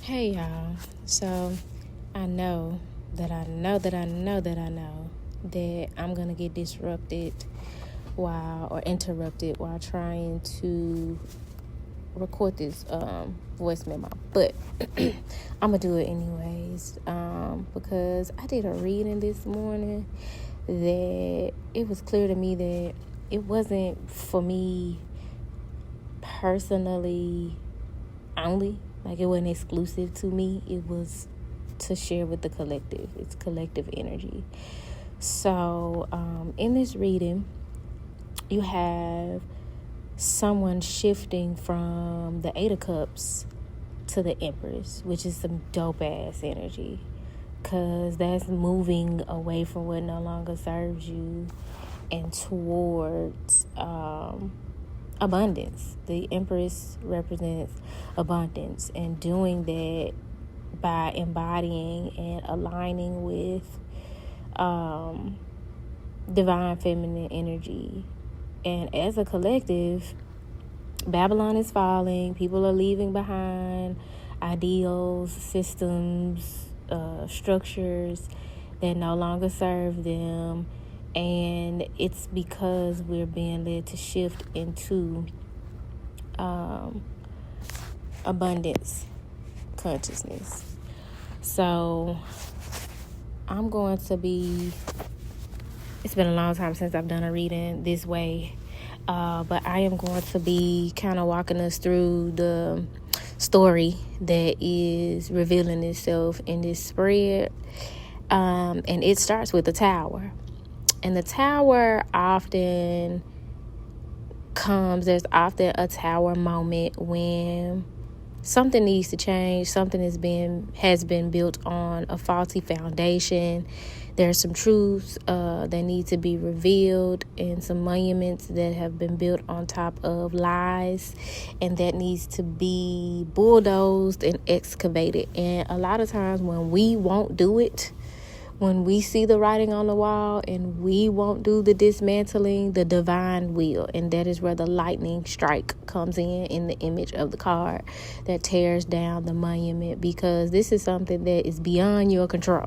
Hey y'all. So I know that I'm gonna get disrupted or interrupted while trying to record this voice memo. But I'm gonna do it anyways. Because I did a reading this morning that it was clear to me that it wasn't for me personally only. Like, it wasn't exclusive to me. It was to share with the collective. It's collective energy. So in this reading, you have someone shifting from the Eight of Cups to the Empress, which is some dope ass energy, because that's moving away from what no longer serves you and towards abundance. The Empress represents abundance, and doing that by embodying and aligning with divine feminine energy. And as a collective, Babylon is falling. People are leaving behind ideals, systems, structures that no longer serve them. And it's because we're being led to shift into abundance consciousness. So I'm going to be, it's been a long time since I've done a reading this way, but I am going to be kind of walking us through the story that is revealing itself in this spread. And it starts with the Tower. And the Tower often there's often a Tower moment when something needs to change. Something has been built on a faulty foundation. There's some truths that need to be revealed, and some monuments that have been built on top of lies, and that needs to be bulldozed and excavated. And a lot of times when we won't do it, when we see the writing on the wall and we won't do the dismantling, the divine will. And that is where the lightning strike comes in the image of the card that tears down the monument, because this is something that is beyond your control.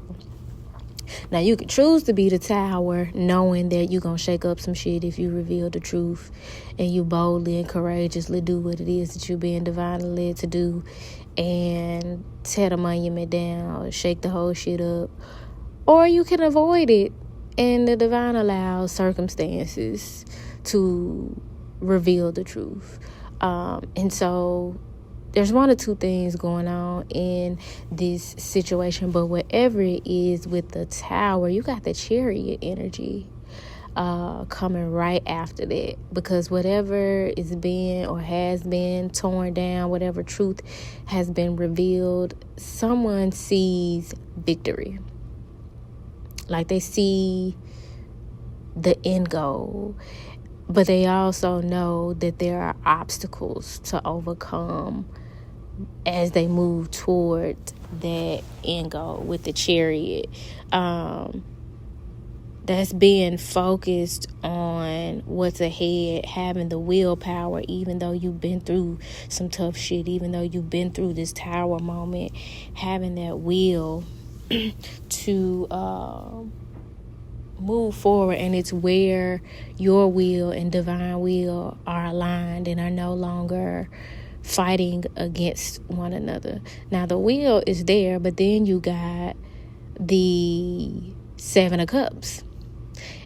Now, you can choose to be the Tower, knowing that you're going to shake up some shit if you reveal the truth and you boldly and courageously do what it is that you're being divinely led to do, and tear the monument down or shake the whole shit up. Or you can avoid it, and the divine allows circumstances to reveal the truth. And so there's one or two things going on in this situation, but whatever it is with the Tower, you got the Chariot energy coming right after that, because whatever is being or has been torn down, whatever truth has been revealed, someone sees victory. Like, they see the end goal, but they also know that there are obstacles to overcome as they move toward that end goal with the Chariot. That's being focused on what's ahead, having the willpower, even though you've been through some tough shit, even though you've been through this Tower moment, having that will to move forward. And it's where your will and divine will are aligned and are no longer fighting against one another. Now, the will is there, but then you got the Seven of Cups.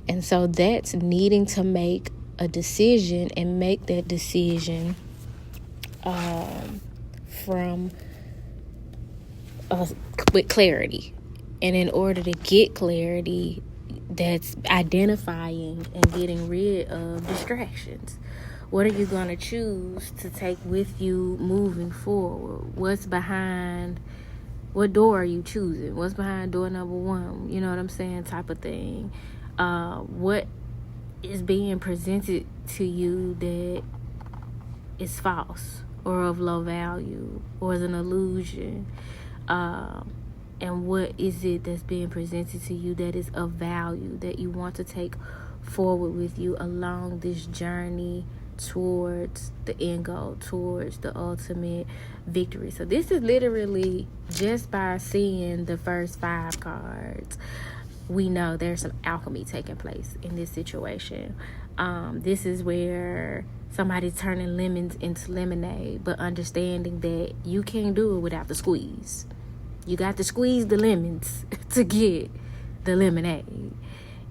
And so that's needing to make a decision, and make that decision with clarity. And in order to get clarity, that's identifying and getting rid of distractions. What are you going to choose to take with you moving forward? What's behind? What door are you choosing? What's behind door number one? You know what I'm saying? Type of thing. What is being presented to you that is false or of low value or is an illusion? And what is it that's being presented to you that is of value, that you want to take forward with you along this journey towards the end goal, towards the ultimate victory. So this is literally, just by seeing the first 5 cards, we know there's some alchemy taking place in this situation. This is where somebody's turning lemons into lemonade, but understanding that you can't do it without the squeeze. You got to squeeze the lemons to get the lemonade.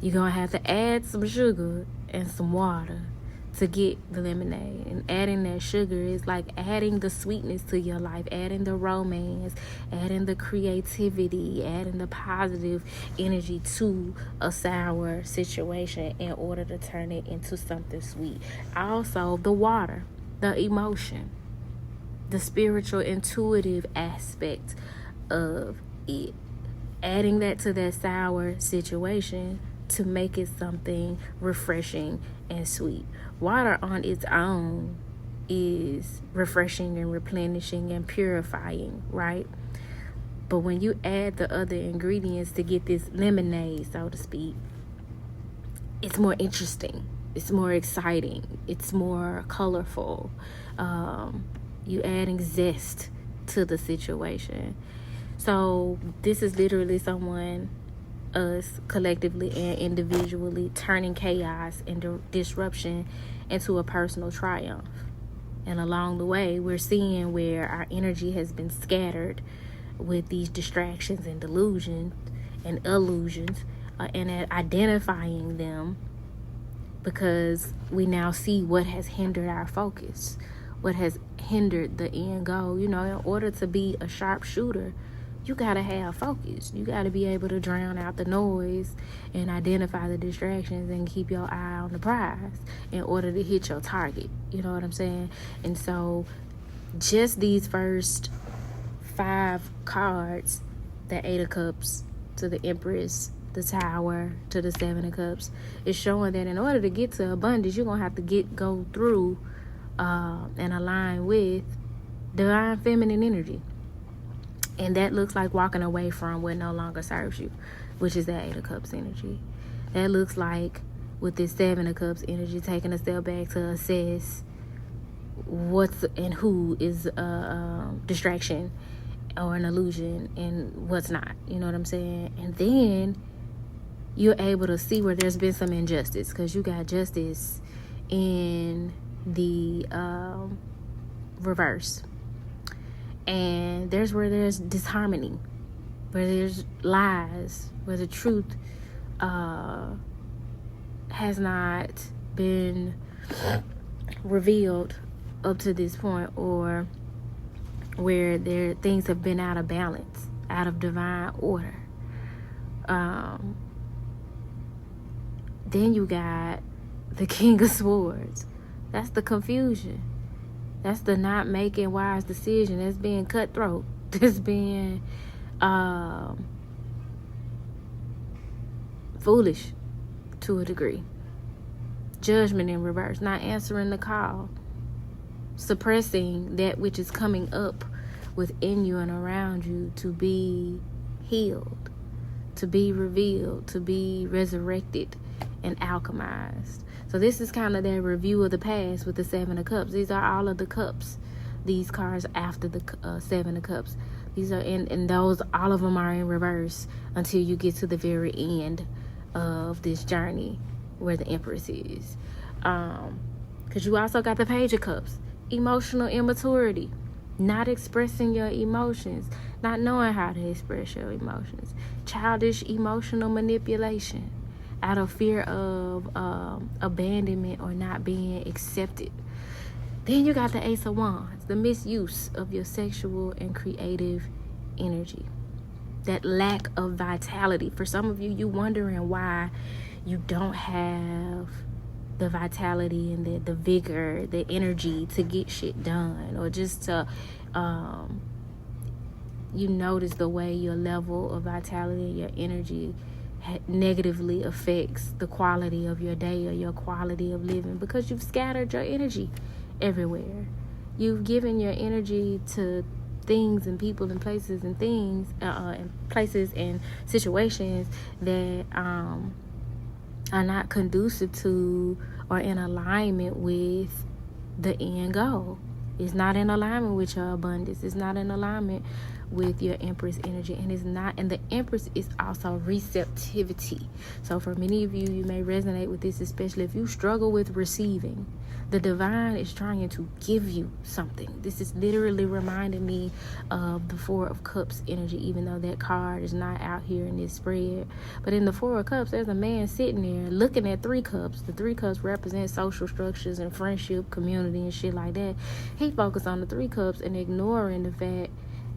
You're going to have to add some sugar and some water to get the lemonade. And adding that sugar is like adding the sweetness to your life, adding the romance, adding the creativity, adding the positive energy to a sour situation in order to turn it into something sweet. Also, the water, the emotion, the spiritual, intuitive aspect of it. Adding that to that sour situation to make it something refreshing and sweet. Water on its own is refreshing and replenishing and purifying, right? But when you add the other ingredients to get this lemonade, so to speak, it's more interesting, it's more exciting, it's more colorful. You adding zest to the situation. So this is literally someone, us collectively and individually, turning chaos and disruption into a personal triumph. And along the way, we're seeing where our energy has been scattered with these distractions and delusions and illusions, and identifying them, because we now see what has hindered our focus, what has hindered the end goal. You know, in order to be a sharpshooter, you got to have focus. You got to be able to drown out the noise and identify the distractions and keep your eye on the prize in order to hit your target. You know what I'm saying? And so just these first 5 cards, the 8 of Cups to the Empress, the Tower to the 7 of Cups, is showing that in order to get to abundance, you're going to have to go through and align with divine feminine energy. And that looks like walking away from what no longer serves you, which is that 8 of Cups energy. That looks like, with this 7 of Cups energy, taking a step back to assess what's and who is a distraction or an illusion and what's not. You know what I'm saying? And then you're able to see where there's been some injustice, because you got justice in the reverse. And there's where there's disharmony, where there's lies, where the truth has not been revealed up to this point, or where things have been out of balance, out of divine order. Then you got the King of Swords. That's the confusion. That's the not making wise decision. That's being cutthroat. That's being foolish to a degree. Judgment in reverse. Not answering the call. Suppressing that which is coming up within you and around you to be healed, to be revealed, to be resurrected and alchemized. So this is kind of their review of the past with the 7 of Cups. These are all of the cups. These cards after the 7 of Cups. These are in those, all of them are in reverse until you get to the very end of this journey where the Empress is. Because you also got the Page of Cups. Emotional immaturity. Not expressing your emotions. Not knowing how to express your emotions. Childish emotional manipulation, out of fear of abandonment or not being accepted. Then you got the Ace of Wands, the misuse of your sexual and creative energy. That lack of vitality. For some of you, you wondering why you don't have the vitality and the vigor, the energy to get shit done, or just to you notice the way your level of vitality and your energy negatively affects the quality of your day or your quality of living, because you've scattered your energy everywhere. You've given your energy to things and people and places and things and places and situations that are not conducive to or in alignment with the end goal. It's not in alignment with your abundance. It's not in alignment with your Empress energy. And it's not, and the Empress is also receptivity. So for many of you, you may resonate with this, especially if you struggle with receiving. The divine is trying to give you something. This is literally reminding me of the Four of Cups energy, even though that card is not out here in this spread. But in the Four of Cups, there's a man sitting there looking at 3 cups. The 3 cups represent social structures and friendship, community, and shit like that. He focused on the 3 cups and ignoring the fact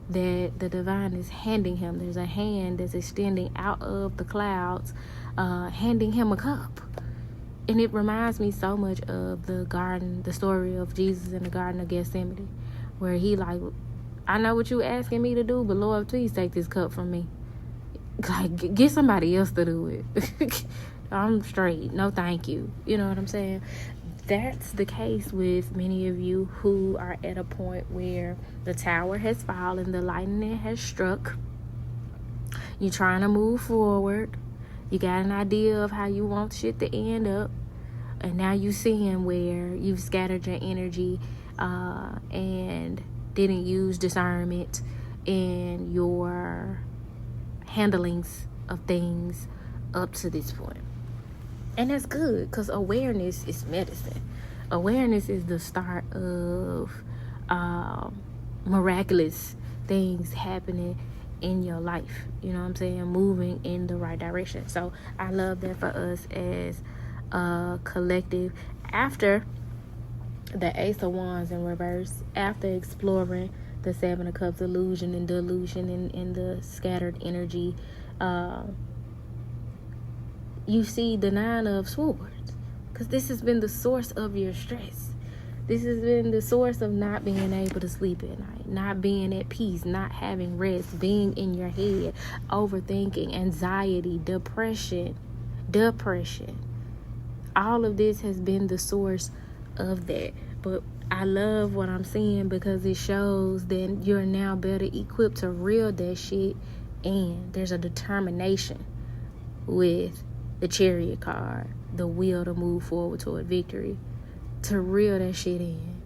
that the divine is handing him. There's a hand that's extending out of the clouds, handing him a cup. And it reminds me so much of the story of Jesus in the Garden of Gethsemane, where he like, I know what you asking me to do, but Lord, please take this cup from me. Like, get somebody else to do it. I'm straight. No, thank you. You know what I'm saying? That's the case with many of you who are at a point where the tower has fallen, the lightning has struck. You're trying to move forward. You got an idea of how you want shit to end up. And now you seeing where you've scattered your energy and didn't use discernment in your handlings of things up to this point. And that's good, because awareness is medicine. Awareness is the start of miraculous things happening in your life. You know what I'm saying? Moving in the right direction. So I love that for us as a collective. After the Ace of Wands in reverse, after exploring the Seven of Cups illusion and delusion and the scattered energy, you see the Nine of Swords, because this has been the source of your stress. This has been the source of not being able to sleep at night, not being at peace, not having rest, being in your head, overthinking, anxiety, depression. All of this has been the source of that. But I love what I'm seeing, because it shows that you're now better equipped to reel that shit in. There's a determination with the Chariot card, the will to move forward toward victory, to reel that shit in.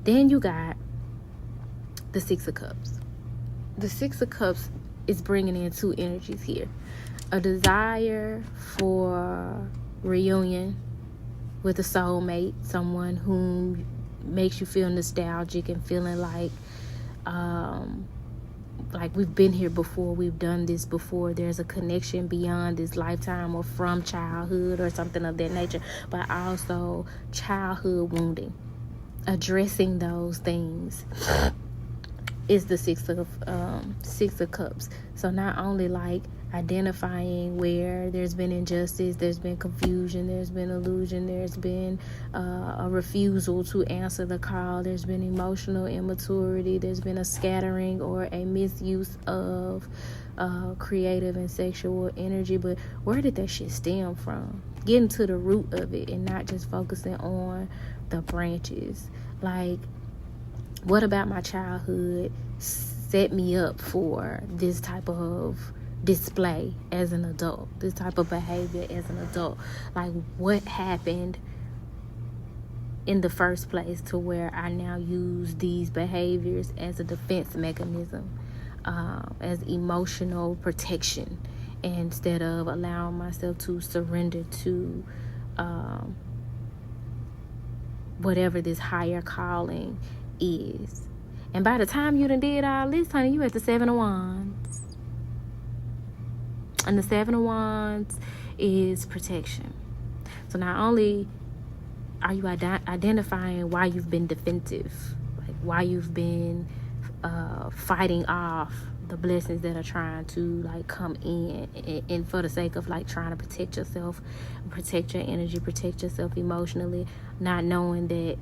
Then you got the Six of Cups. The Six of Cups is bringing in 2 energies here. A desire for reunion with a soulmate, someone who makes you feel nostalgic and feeling like we've been here before, we've done this before. There's a connection beyond this lifetime or from childhood or something of that nature, but also childhood wounding. Addressing those things is the Six of Cups. So not only like identifying where there's been injustice, there's been confusion, there's been illusion, there's been a refusal to answer the call, there's been emotional immaturity, there's been a scattering or a misuse of creative and sexual energy. But where did that shit stem from? Getting to the root of it and not just focusing on the branches. Like, what about my childhood set me up for this type of display as an adult, this type of behavior as an adult? Like, what happened in the first place to where I now use these behaviors as a defense mechanism, as emotional protection, instead of allowing myself to surrender to whatever this higher calling is. And by the time you done did all this, honey, you at the Seven of Wands. And the Seven of Wands is protection. So not only are you identifying why you've been defensive, like why you've been fighting off the blessings that are trying to like come in, and for the sake of like trying to protect yourself, protect your energy, protect yourself emotionally, not knowing that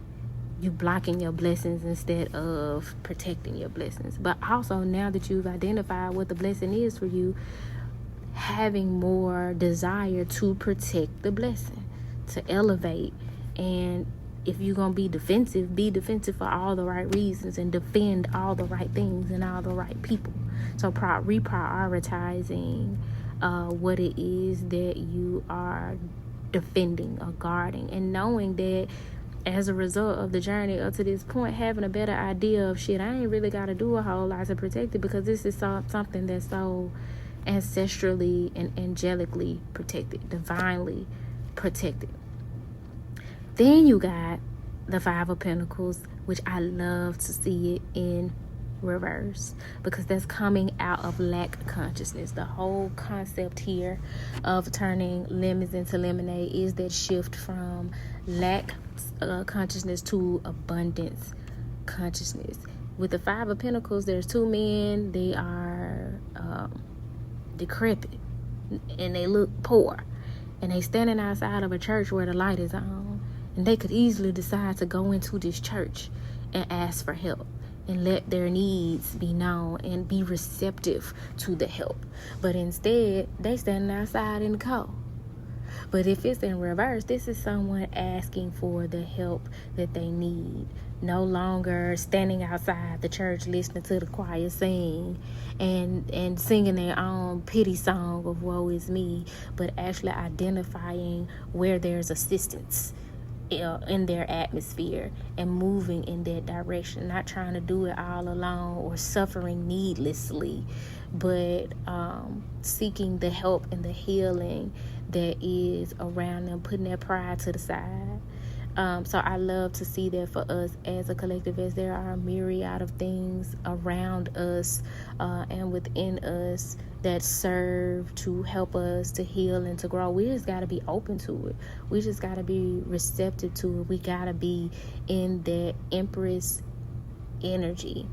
you blocking your blessings instead of protecting your blessings. But also, now that you've identified what the blessing is for you, having more desire to protect the blessing, to elevate. And if you're going to be defensive for all the right reasons and defend all the right things and all the right people. So reprioritizing what it is that you are defending or guarding, and knowing that as a result of the journey up to this point, having a better idea of shit, I ain't really got to do a whole lot to protect it, because this is something that's so ancestrally and angelically protected, divinely protected. Then you got the Five of Pentacles, which I love to see it in reverse, because that's coming out of lack consciousness. The whole concept here of turning lemons into lemonade is that shift from lack consciousness to abundance consciousness. With the Five of Pentacles, there's two men. They are decrepit and they look poor, and they standing outside of a church where the light is on, and they could easily decide to go into this church and ask for help and let their needs be known and be receptive to the help. But instead, they standing outside in the cold. But if it's in reverse, this is someone asking for the help that they need. No longer standing outside the church listening to the choir sing and singing their own pity song of woe is me, but actually identifying where there's assistance in their atmosphere and moving in that direction, not trying to do it all alone or suffering needlessly, but seeking the help and the healing that is around them, putting their pride to the side. So I love to see that for us as a collective, as there are a myriad of things around us and within us that serve to help us to heal and to grow. We just got to be open to it. We just got to be receptive to it. We got to be in that Empress energy.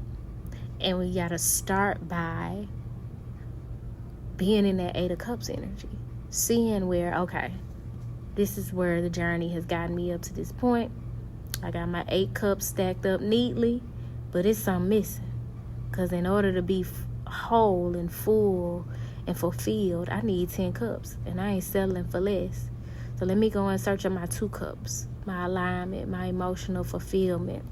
And we got to start by being in that Eight of Cups energy. Seeing where, okay, this is where the journey has gotten me up to this point. I got my 8 cups stacked up neatly, but it's something missing. Because in order to be whole and full and fulfilled, I need 10 cups. And I ain't settling for less. So let me go in search of my 2 cups, my alignment, my emotional fulfillment.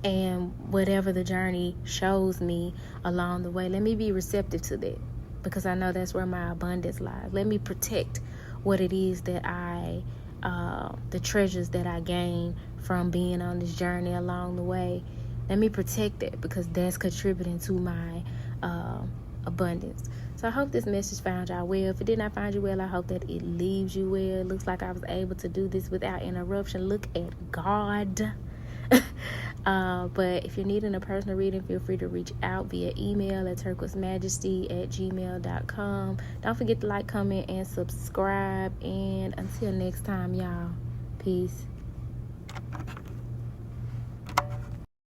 And whatever the journey shows me along the way, let me be receptive to that. Because I know that's where my abundance lies. Let me protect what it is that the treasures that I gain from being on this journey along the way. Let me protect that, because that's contributing to my abundance. So I hope this message found y'all well. If it did not find you well, I hope that it leaves you well. It looks like I was able to do this without interruption. Look at God. But if you're needing a personal reading, feel free to reach out via email at turquoisemajesty@gmail.com. Don't forget to like, comment, and subscribe. And until next time, y'all, peace.